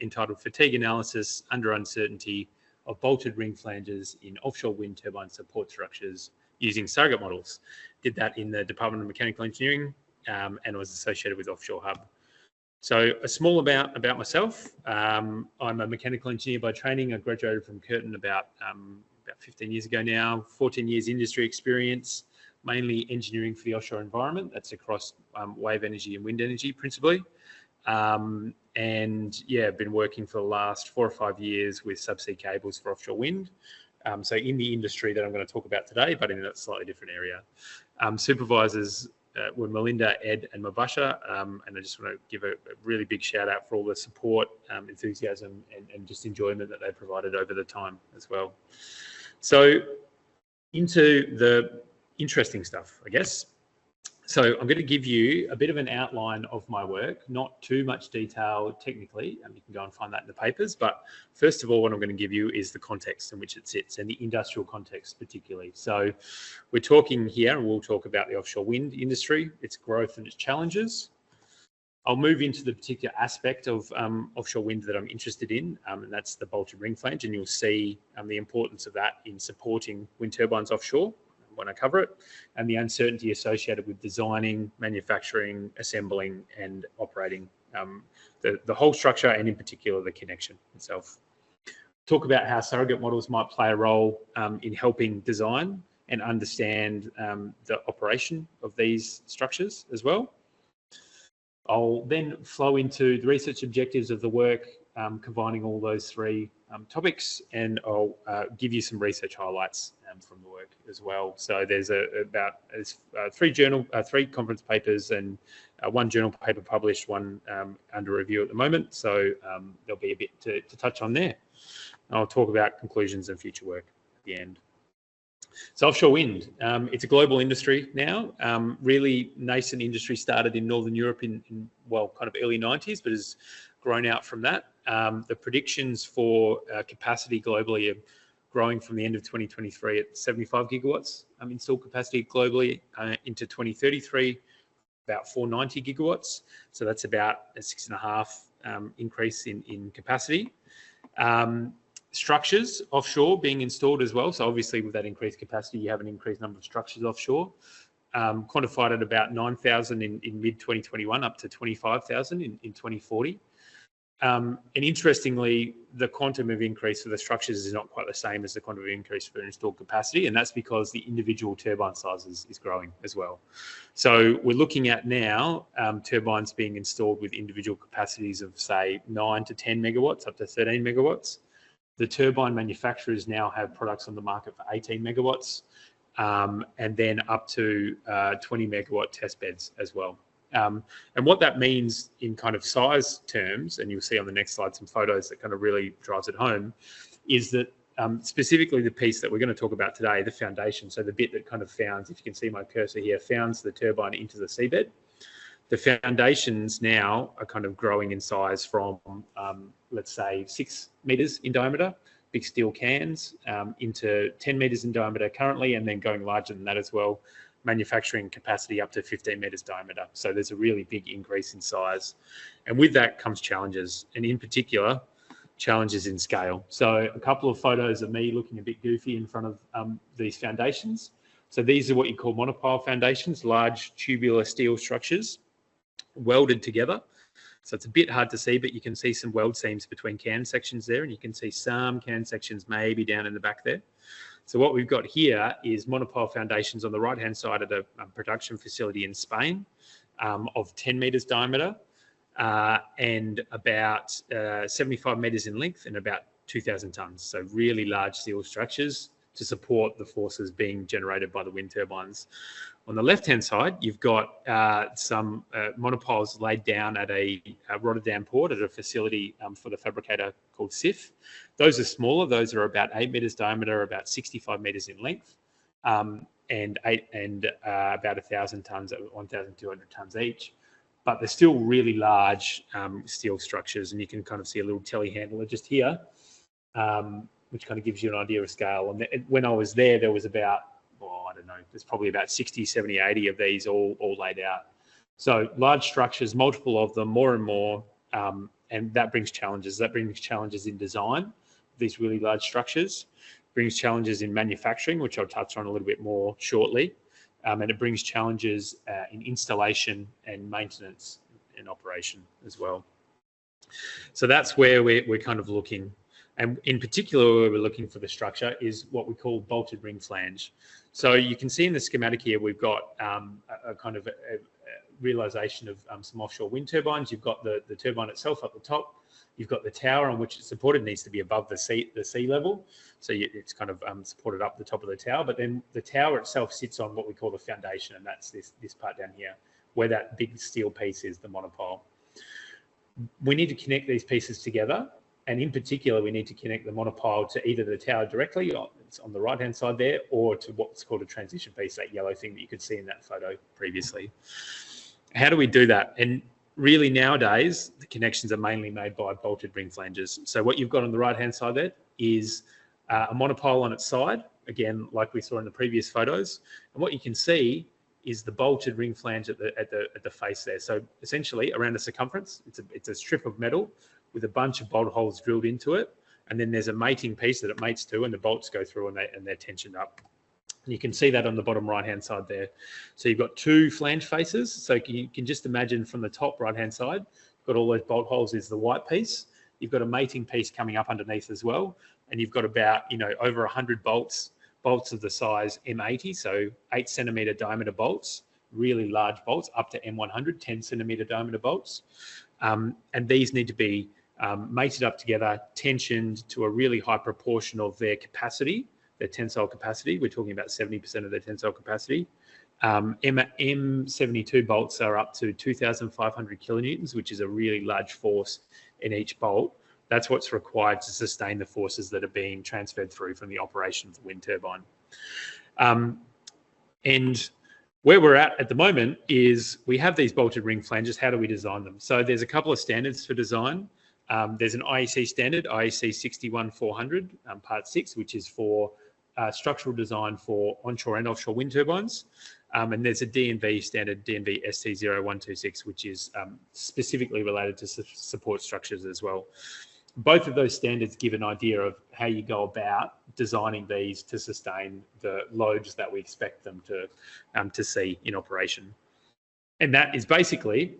entitled Fatigue Analysis Under Uncertainty of Bolted Ring Flanges in Offshore Wind Turbine Support Structures using Surrogate Models. Did that in the Department of Mechanical Engineering and was associated with Offshore Hub. So a small amount about myself. I'm a mechanical engineer by training. I graduated from Curtin about 15 years ago now, 14 years industry experience, mainly engineering for the offshore environment. That's across wave energy and wind energy principally. And yeah, I've been working for the last 4 or 5 years with subsea cables for offshore wind. So in the industry that I'm going to talk about today, but in a slightly different area. Supervisors were Melinda, Ed, and Mubasha, and I just want to give a really big shout out for all the support, enthusiasm, and just enjoyment that they provided over the time as well. So into the interesting stuff, I guess. So I'm going to give you a bit of an outline of my work, not too much detail technically, and you can go and find that in the papers. But first of all, what I'm going to give you is the context in which it sits, and the industrial context particularly. So we're talking here, and we'll talk about the offshore wind industry, its growth and its challenges. I'll move into the particular aspect of offshore wind that I'm interested in, and that's the bolted ring flange, and you'll see the importance of that in supporting wind turbines offshore when I cover it, and the uncertainty associated with designing, manufacturing, assembling, and operating the whole structure, and in particular the connection itself. Talk about how surrogate models might play a role in helping design and understand the operation of these structures as well. I'll then flow into the research objectives of the work, combining all those three topics, and I'll give you some research highlights from the work as well. So there's three conference papers and one journal paper published, one under review at the moment. So there'll be a bit to touch on there. I'll talk about conclusions and future work at the end. So offshore wind, it's a global industry now. Really nascent industry, started in Northern Europe in kind of early 90s, but has grown out from that. The predictions for capacity globally are growing from the end of 2023 at 75 gigawatts installed capacity globally into 2033, about 490 gigawatts. So that's about a 6.5 increase in capacity. Structures offshore being installed as well. So obviously with that increased capacity, you have an increased number of structures offshore. Quantified at about 9,000 in mid-2021, up to 25,000 in 2040. And interestingly, the quantum of increase for the structures is not quite the same as the quantum of increase for installed capacity, and that's because the individual turbine sizes is growing as well. So we're looking at now turbines being installed with individual capacities of, say, 9 to 10 megawatts, up to 13 megawatts. The turbine manufacturers now have products on the market for 18 megawatts, and then up to 20 megawatt test beds as well. And what that means in kind of size terms, and you'll see on the next slide some photos that kind of really drives it home, is that specifically the piece that we're going to talk about today, the foundation, so the bit that kind of founds, if you can see my cursor here, founds the turbine into the seabed. The foundations now are kind of growing in size from, let's say, 6 meters in diameter, big steel cans, into 10 meters in diameter currently, and then going larger than that as well, manufacturing capacity up to 15 meters diameter. So there's a really big increase in size. And with that comes challenges, and in particular, challenges in scale. So a couple of photos of me looking a bit goofy in front of these foundations. So these are what you call monopile foundations, large tubular steel structures welded together. So it's a bit hard to see, but you can see some weld seams between can sections there, and you can see some can sections maybe down in the back there. So what we've got here is monopile foundations on the right-hand side of the production facility in Spain of 10 meters diameter and about 75 meters in length and about 2,000 tons. So really large steel structures to support the forces being generated by the wind turbines. On the left-hand side, you've got some monopiles laid down at a Rotterdam port at a facility for the fabricator called SIF. Those are smaller. Those are about 8 meters diameter, about 65 meters in length, and about 1,000 tons, 1,200 tons each. But they're still really large steel structures, and you can kind of see a little telehandler just here, which kind of gives you an idea of scale. And when I was there, there was about, I don't know, there's probably about 60, 70, 80 of these all laid out. So large structures, multiple of them, more and more, and that brings challenges. That brings challenges in design of these really large structures, brings challenges in manufacturing, which I'll touch on a little bit more shortly, and it brings challenges in installation and maintenance and operation as well. So that's where we're kind of looking. And in particular, where we're looking for the structure is what we call bolted ring flange. So you can see in the schematic here, we've got a kind of a realization of some offshore wind turbines. You've got the turbine itself up the top. You've got the tower on which it's supported, needs to be above the sea level. So it's kind of supported up the top of the tower. But then the tower itself sits on what we call the foundation, and that's this part down here, where that big steel piece is, the monopile. We need to connect these pieces together. And in particular, we need to connect the monopile to either the tower directly, it's on the right-hand side there, or to what's called a transition piece, that yellow thing that you could see in that photo previously. How do we do that? And really nowadays, the connections are mainly made by bolted ring flanges. So what you've got on the right-hand side there is a monopile on its side, again, like we saw in the previous photos. And what you can see is the bolted ring flange at the face there. So essentially, around the circumference, it's a strip of metal with a bunch of bolt holes drilled into it. And then there's a mating piece that it mates to, and the bolts go through and they're tensioned up. And you can see that on the bottom right-hand side there. So you've got two flange faces. So you can just imagine from the top right-hand side, you've got all those bolt holes is the white piece. You've got a mating piece coming up underneath as well. And you've got about, over 100 bolts of the size M80, so 8 centimeter diameter bolts, really large bolts, up to M100, 10 centimeter diameter bolts. And these need to be mated up together, tensioned to a really high proportion of their capacity, their tensile capacity. We're talking about 70% of their tensile capacity. M72 bolts are up to 2,500 kilonewtons, which is a really large force in each bolt. That's what's required to sustain the forces that are being transferred through from the operation of the wind turbine. And where we're at the moment is we have these bolted ring flanges. How do we design them? So there's a couple of standards for design. There's an IEC standard, IEC 61400, part 6, which is for structural design for onshore and offshore wind turbines. And there's a DNV standard, DNV ST0126, which is specifically related to support structures as well. Both of those standards give an idea of how you go about designing these to sustain the loads that we expect them to see in operation. And that is basically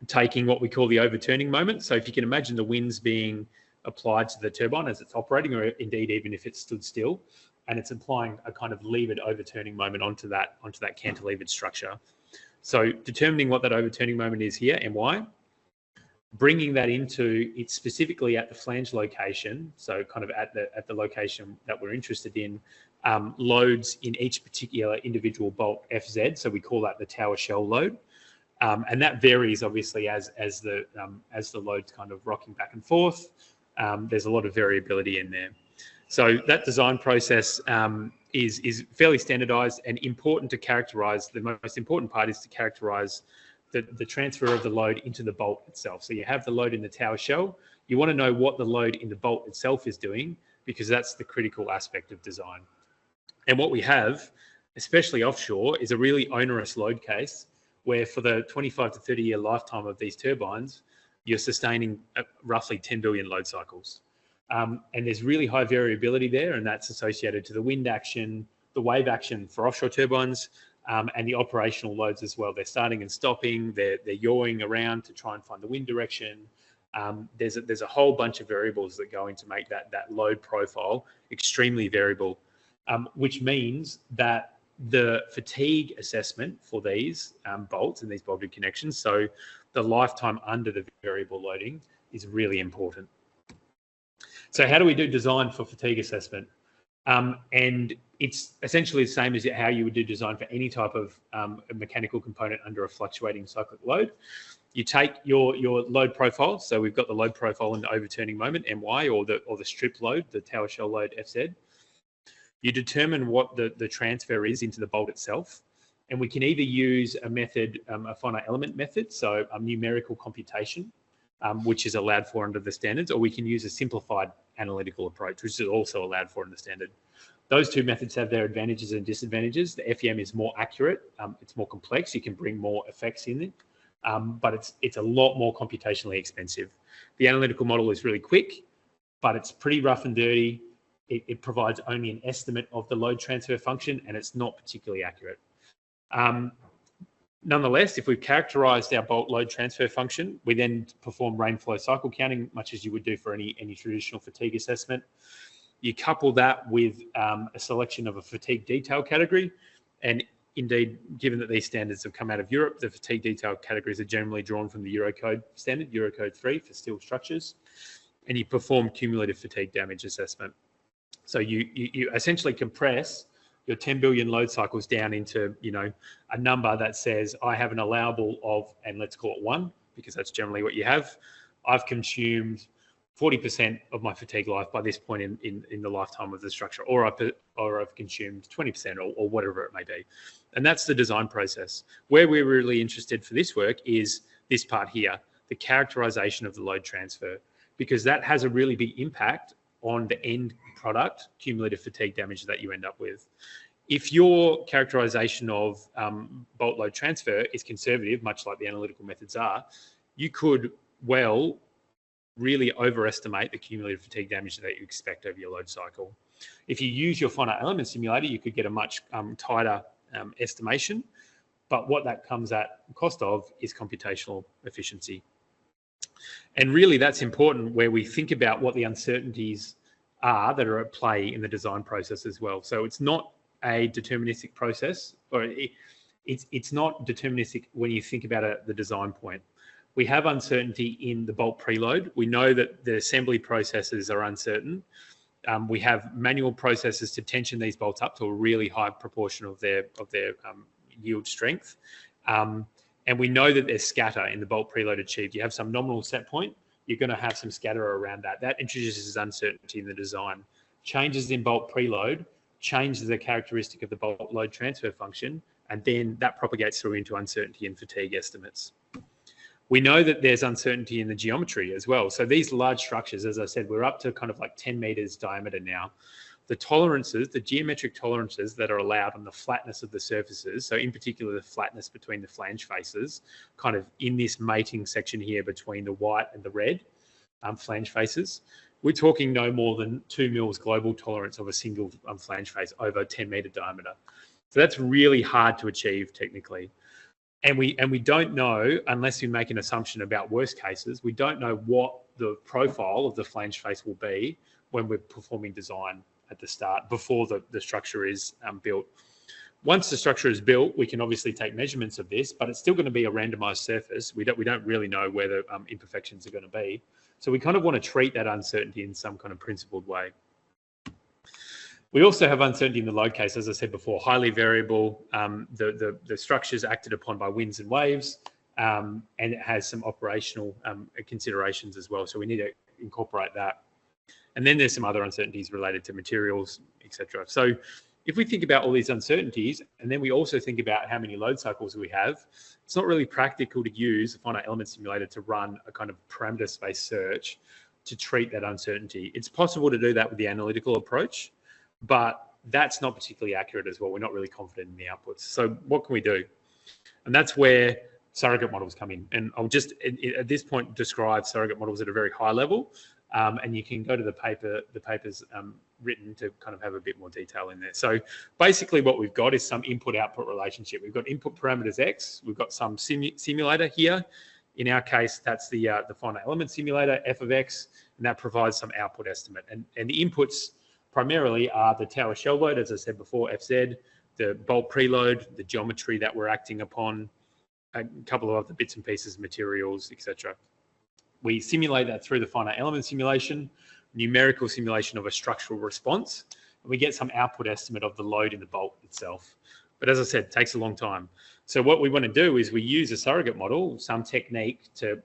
taking what we call the overturning moment. So if you can imagine the winds being applied to the turbine as it's operating, or indeed even if it's stood still, and it's applying a kind of levered overturning moment onto that cantilevered structure. So determining what that overturning moment is here and why, bringing that into it specifically at the flange location, so kind of at the location that we're interested in, loads in each particular individual bolt FZ. So we call that the tower shell load, and that varies obviously as the load's kind of rocking back and forth. There's a lot of variability in there. So that design process is fairly standardized and important to characterize. The most important part is to characterize the transfer of the load into the bolt itself. So you have the load in the tower shell. You want to know what the load in the bolt itself is doing, because that's the critical aspect of design. And what we have, especially offshore, is a really onerous load case where for the 25 to 30 year lifetime of these turbines, you're sustaining roughly 10 billion load cycles. And there's really high variability there, and that's associated to the wind action, the wave action for offshore turbines, and the operational loads as well. They're starting and stopping, they're yawing around to try and find the wind direction. There's a whole bunch of variables that go into make that load profile extremely variable, which means that the fatigue assessment for these bolts and these bolted connections, so the lifetime under the variable loading, is really important. So how do we do design for fatigue assessment? And it's essentially the same as how you would do design for any type of mechanical component under a fluctuating cyclic load. You take your load profile. So we've got the load profile in the overturning moment, MY, or the strip load, the tower shell load, FZ. You determine what the transfer is into the bolt itself. And we can either use a method, a finite element method, so a numerical computation, which is allowed for under the standards, or we can use a simplified analytical approach, which is also allowed for in the standard. Those two methods have their advantages and disadvantages. The FEM is more accurate, it's more complex, you can bring more effects in it. but it's a lot more computationally expensive. The analytical model is really quick, but it's pretty rough and dirty. It provides only an estimate of the load transfer function, and it's not particularly accurate. Nonetheless, if we've characterized our bolt load transfer function, we then perform rain flow cycle counting, much as you would do for any traditional fatigue assessment. You couple that with a selection of a fatigue detail category, and indeed, given that these standards have come out of Europe, the fatigue detail categories are generally drawn from the Eurocode standard, Eurocode 3 for steel structures, and you perform cumulative fatigue damage assessment. So you essentially compress your 10 billion load cycles down into, a number that says I have an allowable of, and let's call it 1, because that's generally what you have. I've consumed 40% of my fatigue life by this point in the lifetime of the structure, or I've consumed 20% or whatever it may be. And that's the design process. Where we're really interested for this work is this part here, the characterization of the load transfer, because that has a really big impact on the end product, cumulative fatigue damage that you end up with. If your characterization of bolt load transfer is conservative, much like the analytical methods are, you could really overestimate the cumulative fatigue damage that you expect over your load cycle. If you use your finite element simulator, you could get a much tighter estimation, but what that comes at cost of is computational efficiency. And really that's important where we think about what the uncertainties are that are at play in the design process as well. So it's not a deterministic process, or it's not deterministic when you think about the design point. We have uncertainty in the bolt preload. We know that the assembly processes are uncertain. We have manual processes to tension these bolts up to a really high proportion of their yield strength. And we know that there's scatter in the bolt preload achieved. You have some nominal set point, you're going to have some scatter around that. That introduces uncertainty in the design. Changes in bolt preload changes the characteristic of the bolt load transfer function, and then that propagates through into uncertainty and fatigue estimates. We know that there's uncertainty in the geometry as well. So these large structures, as I said, we're up to kind of like 10 meters diameter now. The tolerances, the geometric tolerances that are allowed on the flatness of the surfaces, so in particular the flatness between the flange faces, kind of in this mating section here between the white and the red flange faces, we're talking no more than 2 mils global tolerance of a single flange face over 10 meter diameter. So that's really hard to achieve technically. And we don't know, unless we make an assumption about worst cases, we don't know what the profile of the flange face will be when we're performing design at the start, before the structure is built. Once the structure is built, we can obviously take measurements of this, but it's still going to be a randomized surface. We don't really know where the imperfections are going to be. So we kind of want to treat that uncertainty in some kind of principled way. We also have uncertainty in the load case, as I said before, highly variable. The structure is acted upon by winds and waves, and it has some operational considerations as well. So we need to incorporate that. And then there's some other uncertainties related to materials, etc. So if we think about all these uncertainties, and then we also think about how many load cycles we have, it's not really practical to use a finite element simulator to run a kind of parameter space search to treat that uncertainty. It's possible to do that with the analytical approach, but that's not particularly accurate as well. We're not really confident in the outputs. So what can we do? And that's where surrogate models come in. And I'll just, at this point, describe surrogate models at a very high level. And you can go to the papers written to kind of have a bit more detail in there. So basically what we've got is some input-output relationship. We've got input parameters X. We've got some simulator here. In our case, that's the finite element simulator, f of X, and that provides some output estimate. And the inputs primarily are the tower shell load, as I said before, FZ, the bolt preload, the geometry that we're acting upon, a couple of other bits and pieces, materials, etc. We simulate that through the finite element simulation, numerical simulation of a structural response, and we get some output estimate of the load in the bolt itself. But as I said, it takes a long time. So what we want to do is we use a surrogate model, some technique to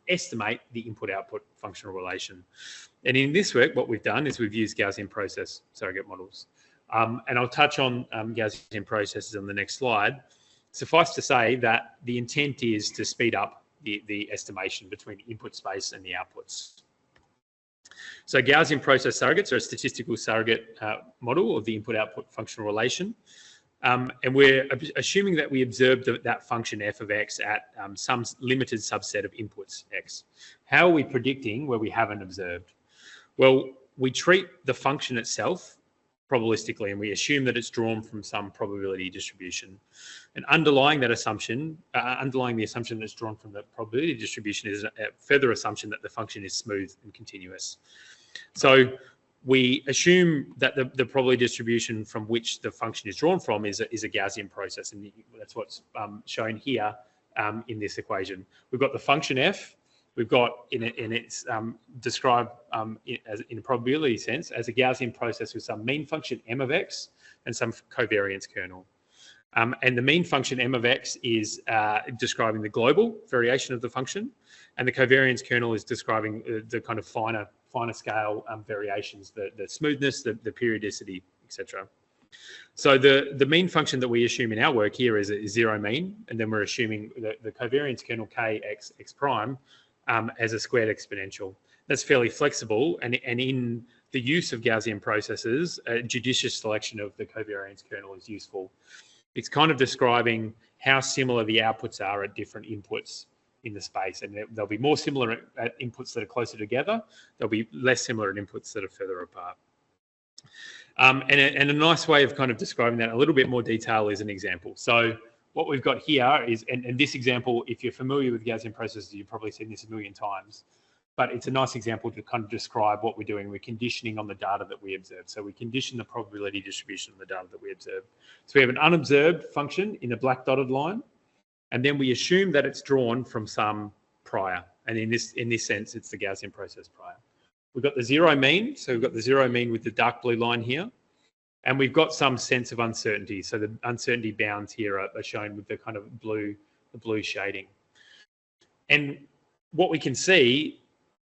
estimate the input-output functional relation. And in this work, what we've done is we've used Gaussian process surrogate models. And I'll touch on Gaussian processes on the next slide. Suffice to say that the intent is to speed up the estimation between the input space and the outputs. So Gaussian process surrogates are a statistical surrogate model of the input-output functional relation. And we're assuming that we observed that function f of x at some limited subset of inputs x. How are we predicting where we haven't observed? Well, we treat the function itself probabilistically, and we assume that it's drawn from some probability distribution. And underlying that assumption, underlying the assumption that's drawn from the probability distribution is a further assumption that the function is smooth and continuous. So we assume that the probability distribution from which the function is drawn from is a Gaussian process, and that's what's shown here in this equation. We've got the function f. We've got it's described in a probability sense as a Gaussian process with some mean function m of x and some covariance kernel. And the mean function m of x is describing the global variation of the function, and the covariance kernel is describing the kind of finer scale variations, the smoothness, the periodicity, etc. So the mean function that we assume in our work here is zero mean, and then we're assuming the covariance kernel k x prime as a squared exponential. That's fairly flexible, and in the use of Gaussian processes, a judicious selection of the covariance kernel is useful. It's kind of describing how similar the outputs are at different inputs in the space, and they'll be more similar at inputs that are closer together. They'll be less similar at inputs that are further apart. And a nice way of kind of describing that in a little bit more detail is an example. So what we've got here is, and this example, if you're familiar with Gaussian processes, you've probably seen this a million times, but it's a nice example to kind of describe what we're doing. We're conditioning on the data that we observe. So we condition the probability distribution on the data that we observe. So we have an unobserved function in a black dotted line, and then we assume that it's drawn from some prior. And in this sense, it's the Gaussian process prior. We've got the zero mean. So we've got the zero mean with the dark blue line here. And we've got some sense of uncertainty. So the uncertainty bounds here are shown with the kind of blue shading. And what we can see,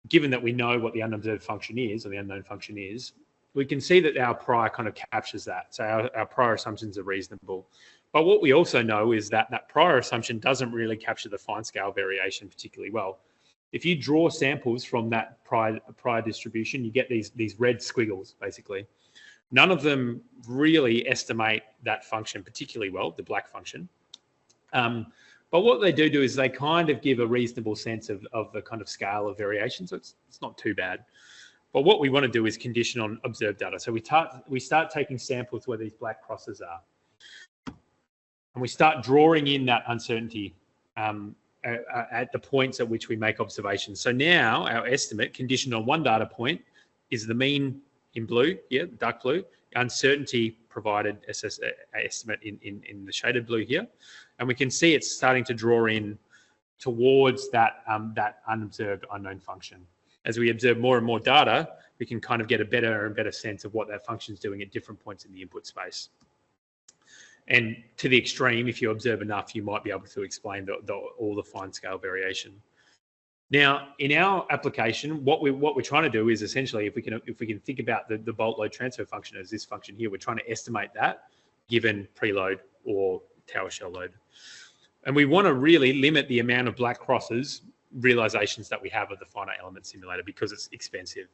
given that we know what the unobserved function is, or the unknown function is, we can see that our prior kind of captures that. So our prior assumptions are reasonable. But what we also know is that that prior assumption doesn't really capture the fine scale variation particularly well. If you draw samples from that prior distribution, you get these red squiggles, basically. None of them really estimate that function particularly well, the black function. But what they do is they kind of give a reasonable sense of the kind of scale of variation. So it's not too bad. But what we want to do is condition on observed data. So we start taking samples where these black crosses are. And we start drawing in that uncertainty at the points at which we make observations. So now our estimate conditioned on one data point is the mean in blue, yeah, dark blue, uncertainty provided estimate in the shaded blue here. And we can see it's starting to draw in towards that unobserved unknown function. As we observe more and more data, we can kind of get a better and better sense of what that function is doing at different points in the input space. And to the extreme, if you observe enough, you might be able to explain all the fine scale variation. Now, in our application, what we're trying to do is essentially, if we can think about the bolt load transfer function as this function here, we're trying to estimate that given preload or tower shell load. And we want to really limit the amount of black crosses realizations that we have of the finite element simulator because it's expensive.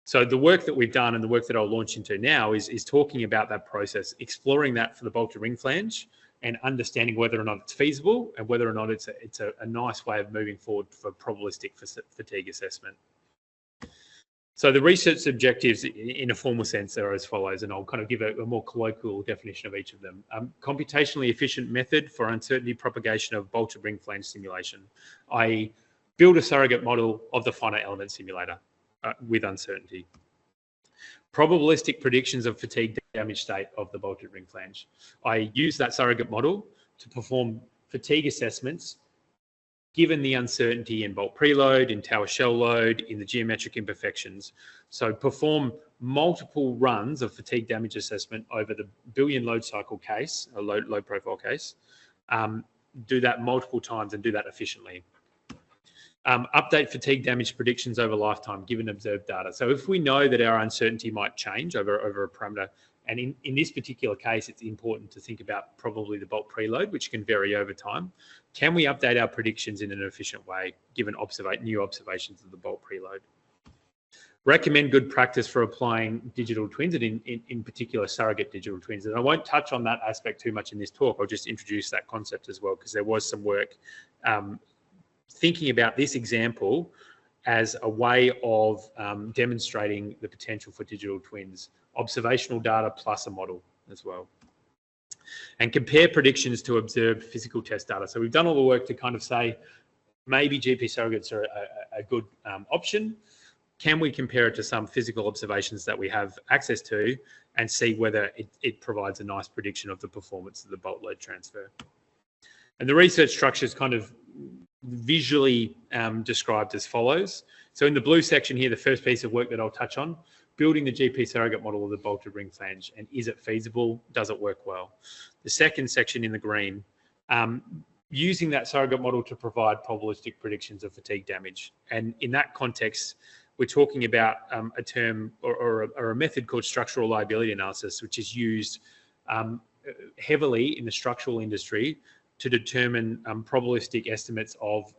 So the work that we've done and the work that I'll launch into now is talking about that process, exploring that for the bolted ring flange and understanding whether or not it's feasible and whether or not it's a nice way of moving forward for probabilistic fatigue assessment. So the research objectives in a formal sense are as follows, and I'll kind of give a more colloquial definition of each of them. Computationally efficient method for uncertainty propagation of bolted ring flange simulation. I build a surrogate model of the finite element simulator with uncertainty. Probabilistic predictions of fatigue damage state of the bolted ring flange. I use that surrogate model to perform fatigue assessments given the uncertainty in bolt preload, in tower shell load, in the geometric imperfections. So perform multiple runs of fatigue damage assessment over the billion load cycle case, a load profile case. Do that multiple times and do that efficiently. Update fatigue damage predictions over lifetime given observed data. So if we know that our uncertainty might change over a parameter, and in this particular case, it's important to think about probably the bolt preload, which can vary over time. Can we update our predictions in an efficient way given new observations of the bolt preload? recommend good practice for applying digital twins, and in particular surrogate digital twins. And I won't touch on that aspect too much in this talk. I'll just introduce that concept as well, because there was some work thinking about this example as a way of demonstrating the potential for digital twins, observational data plus a model as well. And compare predictions to observed physical test data. So we've done all the work to kind of say, maybe GP surrogates are a good option. Can we compare it to some physical observations that we have access to and see whether it provides a nice prediction of the performance of the bolt load transfer? And the research structure is kind of visually described as follows. So in the blue section here, the first piece of work that I'll touch on, building the GP surrogate model of the bolted ring flange, and is it feasible? Does it work well? The second section in the green, using that surrogate model to provide probabilistic predictions of fatigue damage. And in that context, we're talking about a term or a method called structural liability analysis, which is used heavily in the structural industry to determine probabilistic estimates of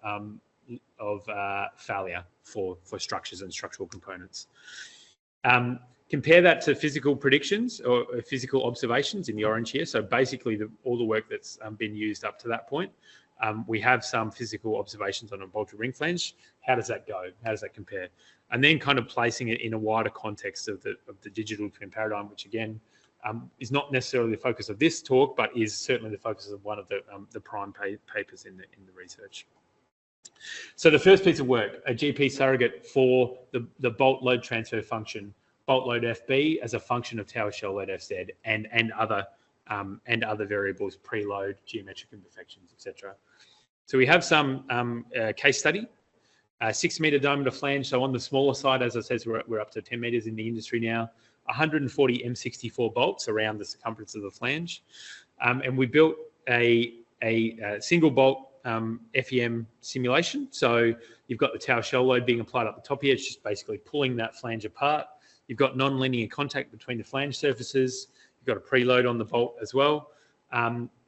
failure for structures and structural components. Compare that to physical predictions or physical observations in the orange here. So basically all the work that's been used up to that point. We have some physical observations on a bolted ring flange. How does that go? How does that compare? And then kind of placing it in a wider context of the digital twin paradigm, which again is not necessarily the focus of this talk, but is certainly the focus of one of the prime papers in the research. So the first piece of work, a GP surrogate for the bolt load transfer function, bolt load FB as a function of tower shell load FZ, and other variables, preload, geometric imperfections, etc. So we have some case study. 6 meter diameter flange. So on the smaller side, as I said, we're up to 10 meters in the industry now. 140 M64 bolts around the circumference of the flange, and we built a single bolt FEM simulation. So you've got the tower shell load being applied up the top here. It's just basically pulling that flange apart. You've got non-linear contact between the flange surfaces. You've got a preload on the bolt as well.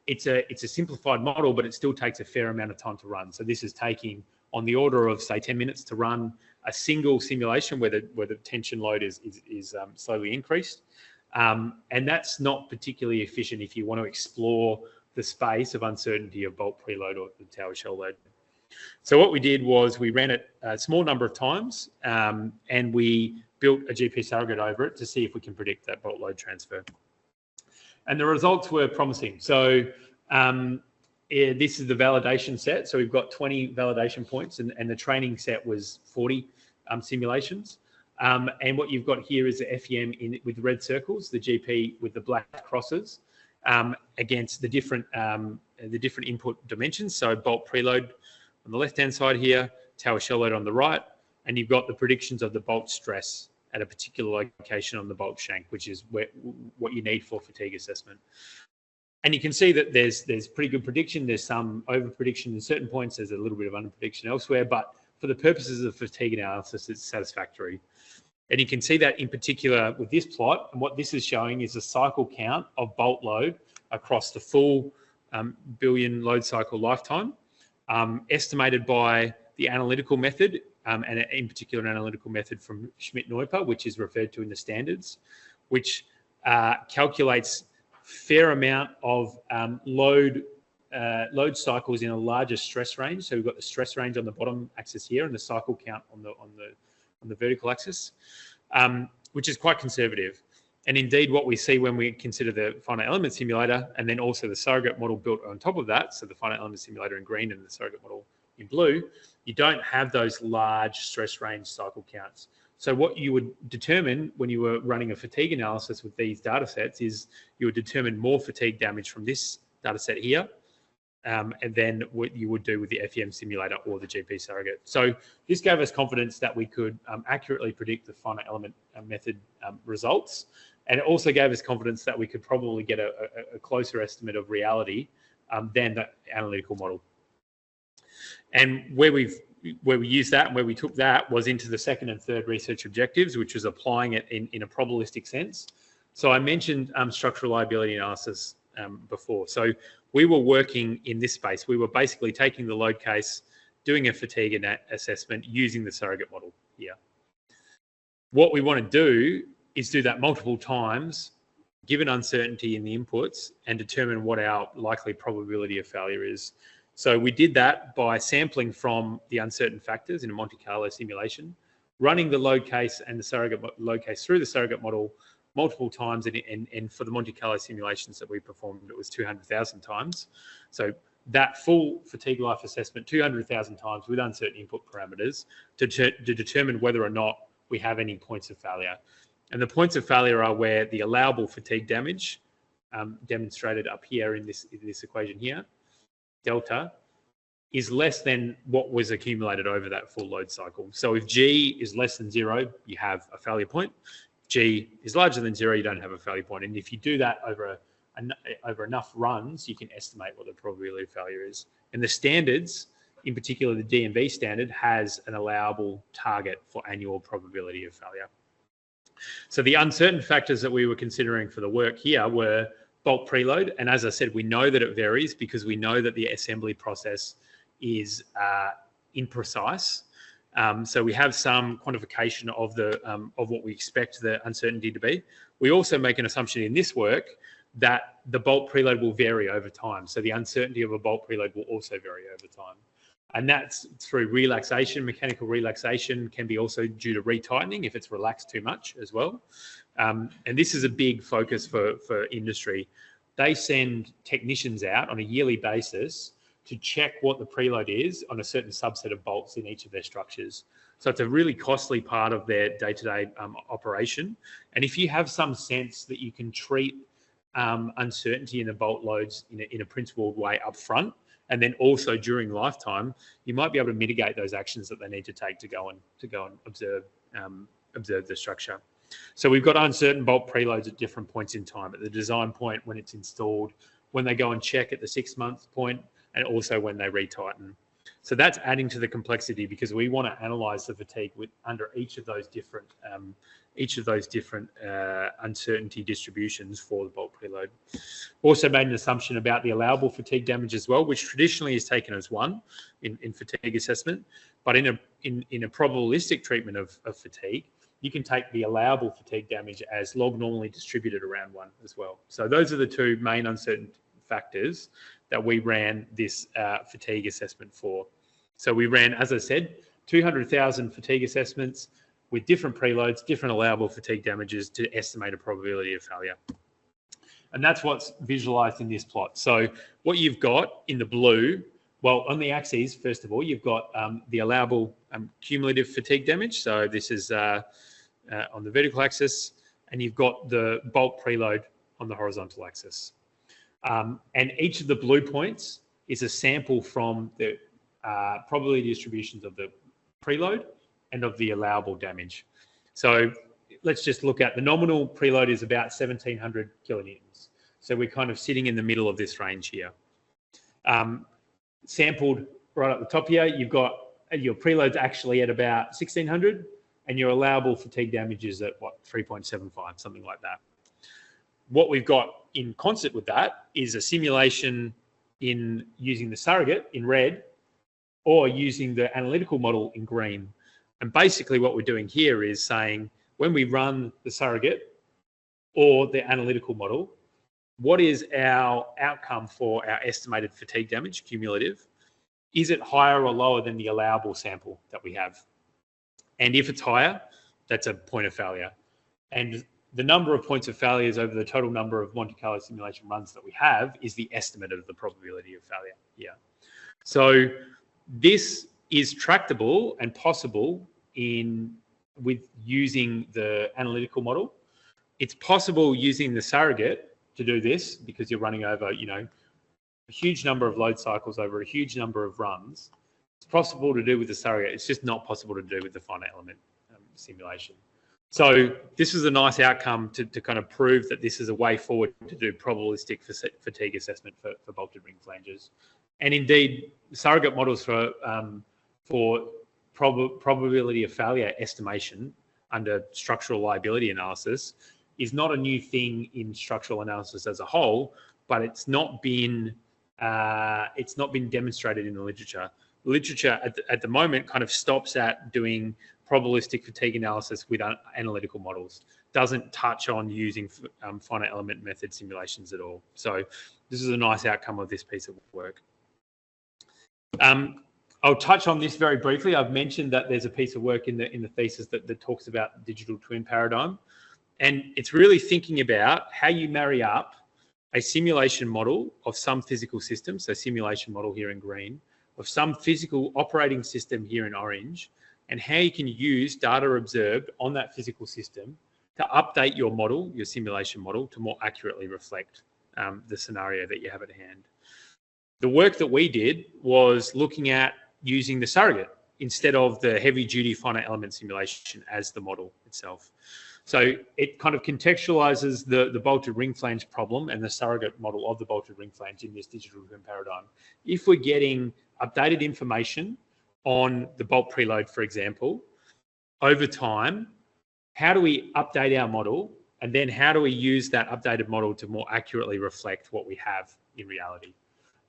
It's a simplified model, but it still takes a fair amount of time to run. So this is taking on the order of, say, 10 minutes to run a single simulation where the tension load is slowly increased. And that's not particularly efficient if you want to explore the space of uncertainty of bolt preload or the tower shell load. So what we did was we ran it a small number of times and we built a GP surrogate over it to see if we can predict that bolt load transfer. And the results were promising. So this is the validation set. So we've got 20 validation points and the training set was 40 simulations. And what you've got here is the FEM with the red circles, the GP with the black crosses against the different input dimensions. So bolt preload on the left-hand side here, tower shell load on the right, and you've got the predictions of the bolt stress at a particular location on the bolt shank, which is what you need for fatigue assessment. And you can see that there's pretty good prediction. There's some over prediction in certain points. There's a little bit of under prediction elsewhere, but for the purposes of fatigue analysis, it's satisfactory. And you can see that in particular with this plot. And what this is showing is a cycle count of bolt load across the full billion load cycle lifetime, estimated by the analytical method, and in particular an analytical method from Schmidt-Neuper, which is referred to in the standards, which calculates fair amount of load cycles in a larger stress range. So we've got the stress range on the bottom axis here and the cycle count on the vertical axis, which is quite conservative. And indeed, what we see when we consider the finite element simulator and then also the surrogate model built on top of that, so the finite element simulator in green and the surrogate model in blue, you don't have those large stress range cycle counts. So what you would determine when you were running a fatigue analysis with these data sets is you would determine more fatigue damage from this data set here, and then what you would do with the FEM simulator or the GP surrogate. So this gave us confidence that we could accurately predict the finite element method results. And it also gave us confidence that we could probably get a closer estimate of reality than the analytical model. And where we used that and where we took that was into the second and third research objectives, which was applying it in a probabilistic sense. So I mentioned structural liability analysis before. So we were working in this space. We were basically taking the load case, doing a fatigue assessment using the surrogate model here. What we want to do is do that multiple times, give an uncertainty in the inputs, and determine what our likely probability of failure is. So we did that by sampling from the uncertain factors in a Monte Carlo simulation, running the load case and the surrogate load case through the surrogate model multiple times, and for the Monte Carlo simulations that we performed, it was 200,000 times. So that full fatigue life assessment 200,000 times with uncertain input parameters to determine whether or not we have any points of failure. And the points of failure are where the allowable fatigue damage, demonstrated up here in this equation here, delta, is less than what was accumulated over that full load cycle. So if G is less than 0, you have a failure point. G is larger than 0, you don't have a failure point. And if you do that over enough runs, you can estimate what the probability of failure is. And the standards, in particular the D&V standard, has an allowable target for annual probability of failure. So the uncertain factors that we were considering for the work here were bulk preload. And as I said, we know that it varies because we know that the assembly process is imprecise. So we have some quantification of what we expect the uncertainty to be. We also make an assumption in this work that the bulk preload will vary over time. So the uncertainty of a bulk preload will also vary over time. And that's through relaxation. Mechanical relaxation can be also due to retightening if it's relaxed too much as well. And this is a big focus for industry. They send technicians out on a yearly basis to check what the preload is on a certain subset of bolts in each of their structures. So it's a really costly part of their day-to-day operation. And if you have some sense that you can treat uncertainty in the bolt loads in a principled way up front, and then also during lifetime, you might be able to mitigate those actions that they need to take to go and observe the structure. So we've got uncertain bolt preloads at different points in time: at the design point, when it's installed, when they go and check at the 6-month point, and also when they retighten. So that's adding to the complexity because we want to analyze the fatigue under each of those different uncertainty distributions for the bolt preload. Also made an assumption about the allowable fatigue damage as well, which traditionally is taken as 1 in fatigue assessment, but in a probabilistic treatment of fatigue, you can take the allowable fatigue damage as log normally distributed around 1 as well. So those are the 2 main uncertain factors that we ran this fatigue assessment for. So we ran, as I said, 200,000 fatigue assessments with different preloads, different allowable fatigue damages to estimate a probability of failure. And that's what's visualized in this plot. So what you've got in the blue, well, on the axes, first of all, you've got the allowable cumulative fatigue damage. So this is on the vertical axis, and you've got the bolt preload on the horizontal axis. And each of the blue points is a sample from the probability distributions of the preload and of the allowable damage. So let's just look at the nominal preload is about 1,700 kilonewtons. So we're kind of sitting in the middle of this range here. Sampled right at the top here, you've got your preload's actually at about 1,600 and your allowable fatigue damage is at what, 3.75, something like that. What we've got in concert with that is a simulation in using the surrogate in red or using the analytical model in green. And basically what we're doing here is saying when we run the surrogate or the analytical model, what is our outcome for our estimated fatigue damage, cumulative? Is it higher or lower than the allowable sample that we have? And if it's higher, that's a point of failure. And the number of points of failures over the total number of Monte Carlo simulation runs that we have is the estimate of the probability of failure here. So this is tractable and possible with using the analytical model. It's possible using the surrogate to do this because you're running over, a huge number of load cycles over a huge number of runs. It's possible to do with the surrogate. It's just not possible to do with the finite element simulation. So this is a nice outcome to kind of prove that this is a way forward to do probabilistic fatigue assessment for bolted ring flanges. And indeed, surrogate models for probability of failure estimation under structural liability analysis is not a new thing in structural analysis as a whole, but it's not been demonstrated in the literature. Literature at the moment kind of stops at doing probabilistic fatigue analysis with analytical models. Doesn't touch on using finite element method simulations at all. So this is a nice outcome of this piece of work. I'll touch on this very briefly. I've mentioned that there's a piece of work in the thesis that talks about digital twin paradigm. And it's really thinking about how you marry up a simulation model of some physical system, so simulation model here in green, of some physical operating system here in orange, and how you can use data observed on that physical system to update your model, your simulation model, to more accurately reflect the scenario that you have at hand. The work that we did was looking at using the surrogate instead of the heavy-duty finite element simulation as the model itself. So it kind of contextualizes the bolted ring-flange problem and the surrogate model of the bolted ring-flange in this digital twin paradigm. If we're getting updated information on the bolt preload, for example, over time, how do we update our model? And then how do we use that updated model to more accurately reflect what we have in reality?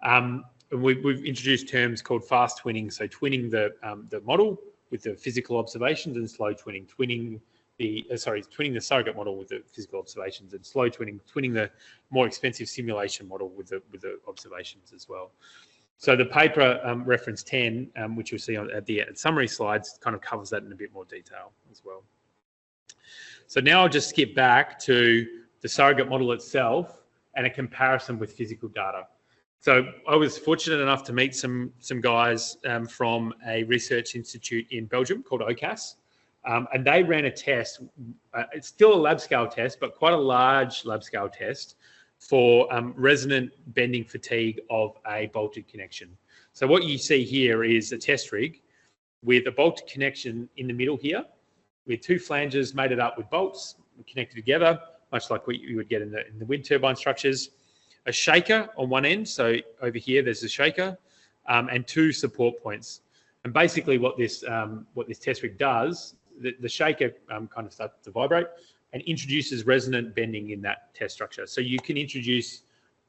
And we've introduced terms called fast twinning. So twinning the model with the physical observations, and slow twinning. Twinning the surrogate model with the physical observations, and slow twinning the more expensive simulation model with the observations as well. So the paper reference 10, which you'll see at the summary slides, kind of covers that in a bit more detail as well. So now I'll just skip back to the surrogate model itself and a comparison with physical data. So I was fortunate enough to meet some guys from a research institute in Belgium called OCAS, and they ran a test. It's still a lab scale test, but quite a large lab scale test for resonant bending fatigue of a bolted connection. So what you see here is a test rig with a bolted connection in the middle here, with two flanges mated up with bolts connected together, much like what you would get in the wind turbine structures. A shaker on one end, so over here there's a shaker, and two support points. And basically what this test rig does, the shaker kind of starts to vibrate and introduces resonant bending in that test structure. So you can introduce,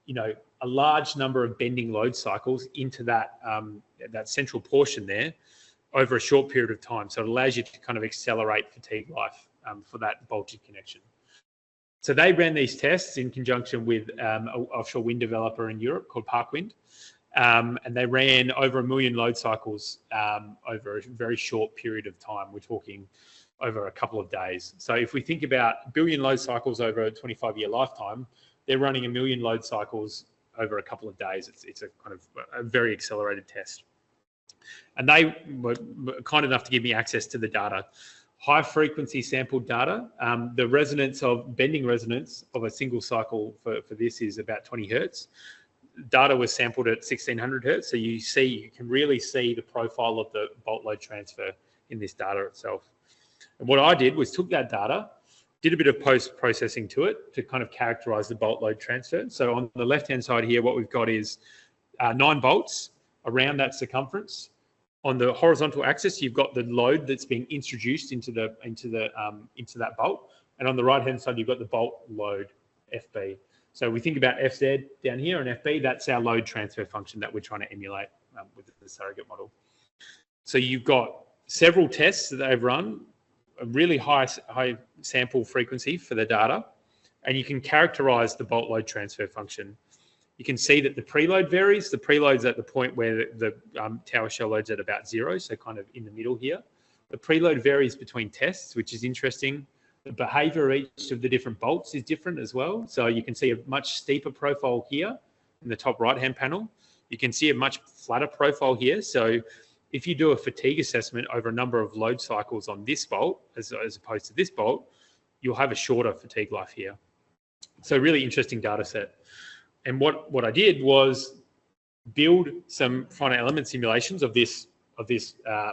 a large number of bending load cycles into that central portion there over a short period of time. So it allows you to kind of accelerate fatigue life for that bolted connection. So they ran these tests in conjunction with an offshore wind developer in Europe called Parkwind, and they ran over 1 million load cycles over a very short period of time. We're talking over a couple of days. So if we think about 1 billion load cycles over a 25-year lifetime, they're running 1 million load cycles over a couple of days. It's a kind of a very accelerated test. And they were kind enough to give me access to the data. High frequency sampled data. The bending resonance of a single cycle for this is about 20 hertz. Data was sampled at 1600 hertz. So you can really see the profile of the bolt load transfer in this data itself. And what I did was took that data, did a bit of post-processing to it to kind of characterize the bolt load transfer. So on the left-hand side here, what we've got is 9 bolts around that circumference. On the horizontal axis, you've got the load that's being introduced into that bolt, and on the right-hand side, you've got the bolt load FB. So we think about FZ down here, and FB, that's our load transfer function that we're trying to emulate with the surrogate model. So you've got several tests that they've run, a really high sample frequency for the data, and you can characterize the bolt load transfer function. You can see that the preload varies. The preload's at the point where the tower shell load's at about 0, so kind of in the middle here. The preload varies between tests, which is interesting. The behavior of each of the different bolts is different as well. So you can see a much steeper profile here in the top right-hand panel. You can see a much flatter profile here. So if you do a fatigue assessment over a number of load cycles on this bolt, as opposed to this bolt, you'll have a shorter fatigue life here. So really interesting data set. And what I did was build some finite element simulations of this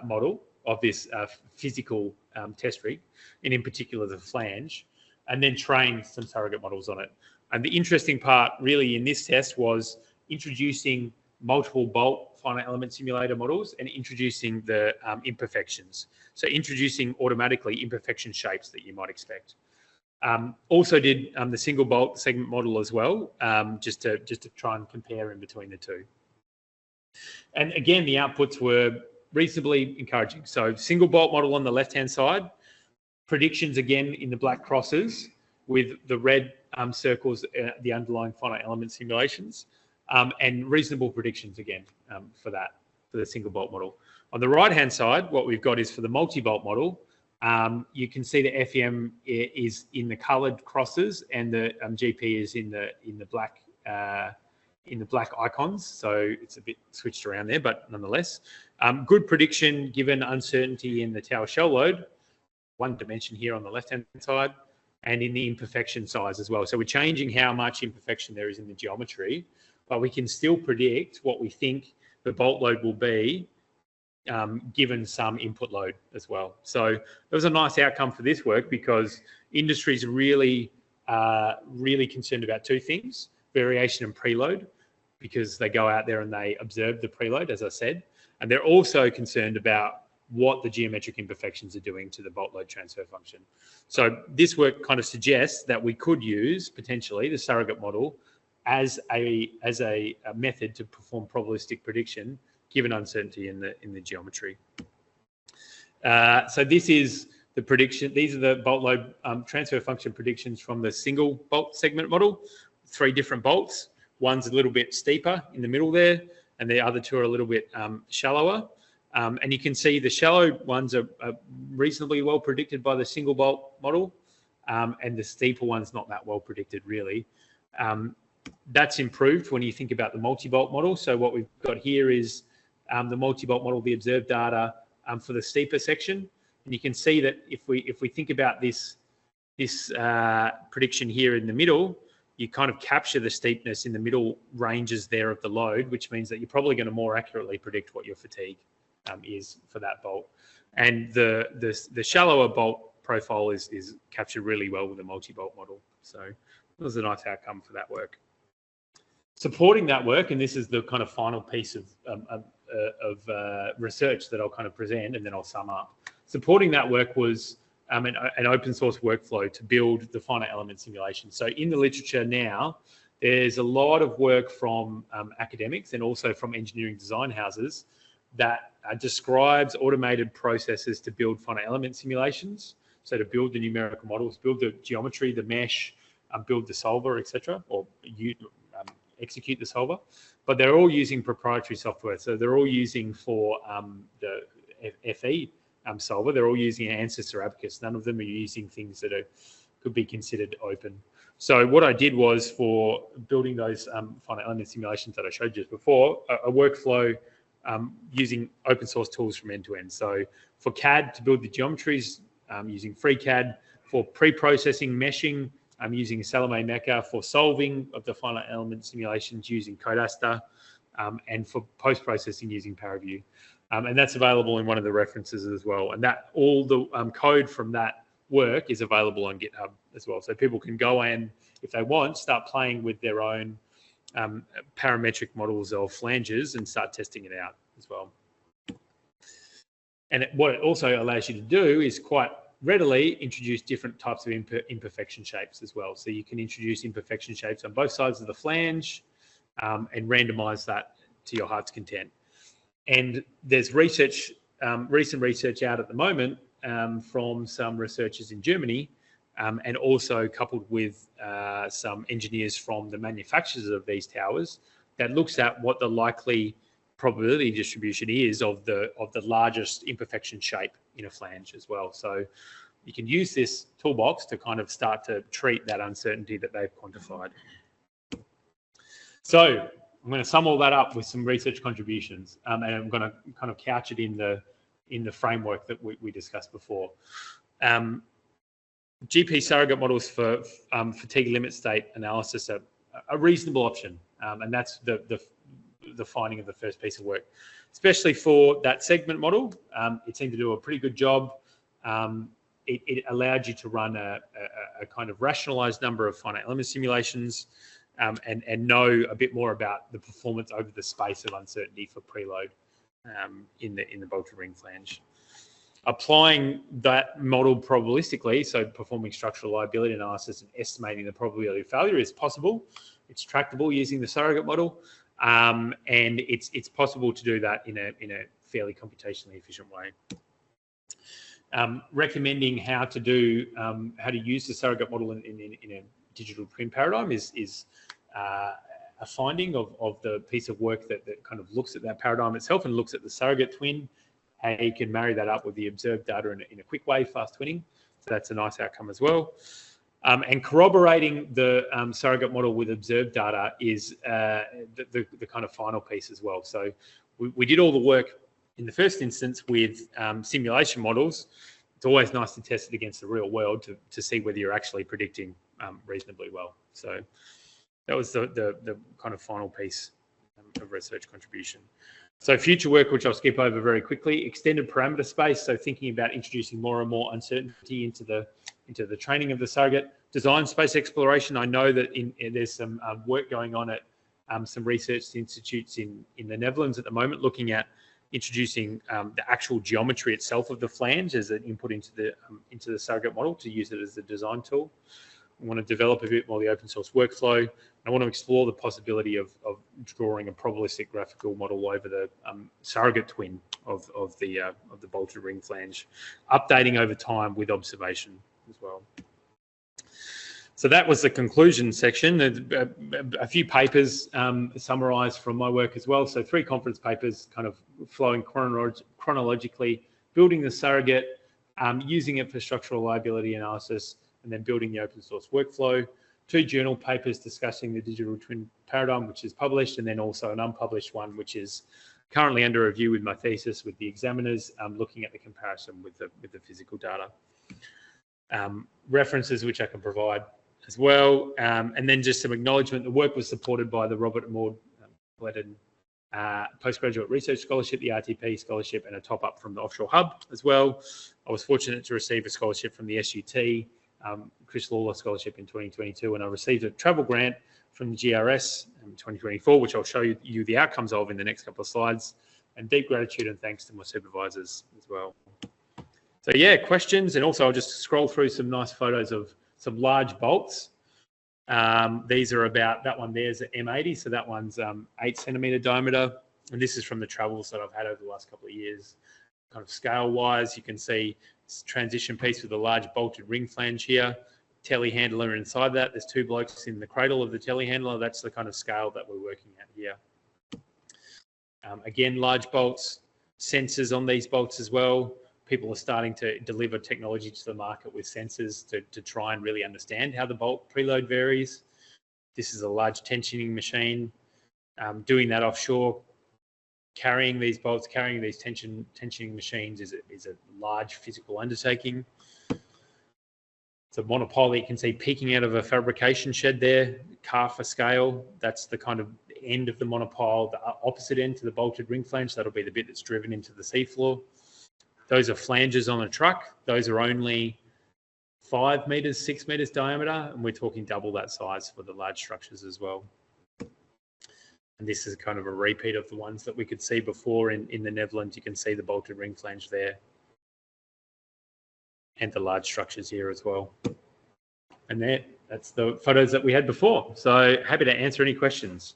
model, of this physical test rig, and in particular the flange, and then train some surrogate models on it. And the interesting part really in this test was introducing multiple bolt finite element simulator models and introducing the imperfections. So introducing automatically imperfection shapes that you might expect. Also did the single bolt segment model as well, just to try and compare in between the two. And again, the outputs were reasonably encouraging. So single bolt model on the left-hand side, predictions again in the black crosses with the red circles, the underlying finite element simulations, and reasonable predictions again for the single bolt model. On the right-hand side, what we've got is for the multi-bolt model, you can see the FEM is in the coloured crosses and the GP is in the black icons. So it's a bit switched around there, but nonetheless, good prediction given uncertainty in the tower shell load, one dimension here on the left-hand side, and in the imperfection size as well. So we're changing how much imperfection there is in the geometry, but we can still predict what we think the bolt load will be given some input load as well. So it was a nice outcome for this work because industry's really concerned about two things: variation and preload, because they go out there and they observe the preload, as I said, and they're also concerned about what the geometric imperfections are doing to the bolt load transfer function. So this work kind of suggests that we could use potentially the surrogate model as a method to perform probabilistic prediction given uncertainty in the geometry. So this is the prediction. These are the bolt load transfer function predictions from the single bolt segment model. 3 different bolts. One's a little bit steeper in the middle there, and the other 2 are a little bit shallower. And you can see the shallow ones are reasonably well predicted by the single bolt model, and the steeper one's not that well predicted really. That's improved when you think about the multi-bolt model. So what we've got here is the multi-bolt model, the observed data for the steeper section, and you can see that if we think about this prediction here in the middle, you kind of capture the steepness in the middle ranges there of the load, which means that you're probably going to more accurately predict what your fatigue is for that bolt. And the shallower bolt profile is captured really well with the multi-bolt model. So it was a nice outcome for that work. Supporting that work, and this is the kind of final piece of research that I'll kind of present and then I'll sum up. Supporting that work was an open source workflow to build the finite element simulation. So in the literature now, there's a lot of work from academics and also from engineering design houses that describes automated processes to build finite element simulations. So to build the numerical models, build the geometry, the mesh, build the solver, etc., or execute the solver. But they're all using proprietary software. So they're all using for the FE solver, they're all using ANSYS or Abacus. None of them are using things that could be considered open. So what I did was, for building those finite element simulations that I showed you before, a workflow using open source tools from end to end. So for CAD, to build the geometries, using FreeCAD. For pre-processing meshing, I'm using Salome Mecha. For solving of the finite element simulations, using Codasta, and for post-processing, using ParaView. And that's available in one of the references as well. And that all the code from that work is available on GitHub as well. So people can go and, if they want, start playing with their own parametric models of flanges and start testing it out as well. And what it also allows you to do is quite readily introduce different types of imperfection shapes as well. So you can introduce imperfection shapes on both sides of the flange and randomize that to your heart's content. And there's research, recent research out at the moment from some researchers in Germany, and also coupled with some engineers from the manufacturers of these towers, that looks at what the likely probability distribution is of the largest imperfection shape in a flange as well. So you can use this toolbox to kind of start to treat that uncertainty that they've quantified. So I'm going to sum all that up with some research contributions, and I'm going to kind of couch it in the framework that we discussed before. GP surrogate models for fatigue limit state analysis are a reasonable option, and that's the finding of the first piece of work. Especially for that segment model, it seemed to do a pretty good job. It allowed you to run a kind of rationalized number of finite element simulations, and know a bit more about the performance over the space of uncertainty for preload in the bolted ring flange. Applying that model probabilistically, so performing structural liability analysis and estimating the probability of failure, is possible. It's tractable using the surrogate model, and it's possible to do that in a fairly computationally efficient way. Recommending how to do, how to use the surrogate model in a digital twin paradigm is a finding of the piece of work that kind of looks at that paradigm itself and looks at the surrogate twin, how you can marry that up with the observed data in a quick way, fast twinning. So that's a nice outcome as well. And corroborating the surrogate model with observed data is the kind of final piece as well. So we did all the work in the first instance with simulation models. It's always nice to test it against the real world to see whether you're actually predicting reasonably well. So that was the kind of final piece of research contribution. So future work, which I'll skip over very quickly, extended parameter space. So thinking about introducing more and more uncertainty into the training of the surrogate. Design space exploration. I know that there's some work going on at some research institutes in the Netherlands at the moment, looking at introducing the actual geometry itself of the flange as an input into the surrogate model to use it as a design tool. I want to develop a bit more the open source workflow. I want to explore the possibility of drawing a probabilistic graphical model over the surrogate twin of the bolted ring flange, updating over time with observation as well. So that was the conclusion section. A few papers summarised from my work as well. So 3 conference papers kind of flowing chronologically, building the surrogate, using it for structural reliability analysis, and then building the open source workflow. 2 journal papers discussing the digital twin paradigm, which is published, and then also an unpublished one, which is currently under review with my thesis with the examiners, looking at the comparison with the physical data. References which I can provide as well, and then just some acknowledgement. The work was supported by the Robert Maud Bledden Postgraduate Research Scholarship, the RTP Scholarship, and a top-up from the Offshore Hub as well. I was fortunate to receive a scholarship from the SUT, Chris Lawler Scholarship in 2022, and I received a travel grant from the GRS in 2024, which I'll show you the outcomes of in the next couple of slides, and deep gratitude and thanks to my supervisors as well. So yeah, questions, and also I'll just scroll through some nice photos of some large bolts. These are about, that one there's an M80, so that one's 8 centimetre diameter, and this is from the travels that I've had over the last couple of years. Kind of scale-wise, you can see this transition piece with a large bolted ring flange here, telehandler inside that. There's 2 blokes in the cradle of the telehandler. That's the kind of scale that we're working at here. Again, large bolts, sensors on these bolts as well. People are starting to deliver technology to the market with sensors to try and really understand how the bolt preload varies. This is a large tensioning machine. Doing that offshore, carrying these bolts, carrying these tensioning machines is a large physical undertaking. It's a monopile that you can see peeking out of a fabrication shed there, car for scale. That's the kind of end of the monopile, the opposite end to the bolted ring flange. That'll be the bit that's driven into the seafloor. Those are flanges on a truck. Those are only 5 meters, 6 meters diameter, and we're talking double that size for the large structures as well. And this is kind of a repeat of the ones that we could see before in the Netherlands. You can see the bolted ring flange there and the large structures here as well. And that's the photos that we had before. So happy to answer any questions.